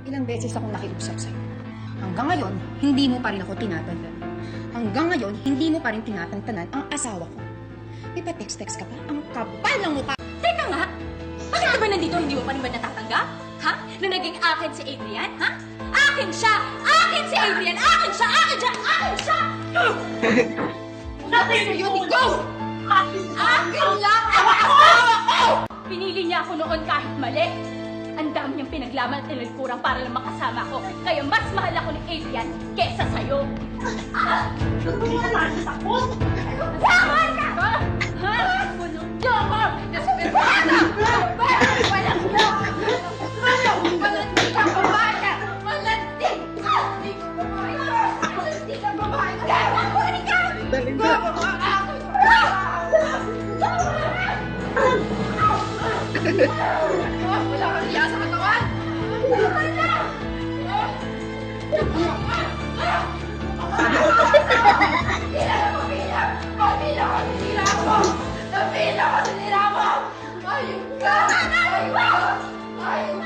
Ilang beses akong nakiusap sa'yo. Hanggang ngayon, hindi mo pa rin ako tinatantan. Hanggang ngayon, hindi mo pa rin tinatantanan ang asawa ko. May pa-text-text ka pa? Ang kapal ng mukha! Teka nga! Bakit ka ba nandito hindi mo pa rin ba natatanggap? Ha? Na naging akin si Adrian? Ha? Akin siya! Akin si Adrian! Akin siya! Akin siya! Akin siya! Nothing for you to go! Akin lang ang asawa ko! Pinili niya ako noon kahit mali. Ang dami niyang pinaglaman at tinagkurang para lang makasama ko. Kaya mas mahal ako ni Adrian kesa sa'yo. Tama ka! Ha? Ha? Walang yoko! Desperada! Walang yoko! Walantig kang babae ka! Walantig! Walantig kang babae ka! Walantig kang babae ka! Kaya makunin ka! Daling ba? Wala kang iya sa katawan! Napila ko sa nila mo! Ayun ka! Ayun ka! Ayun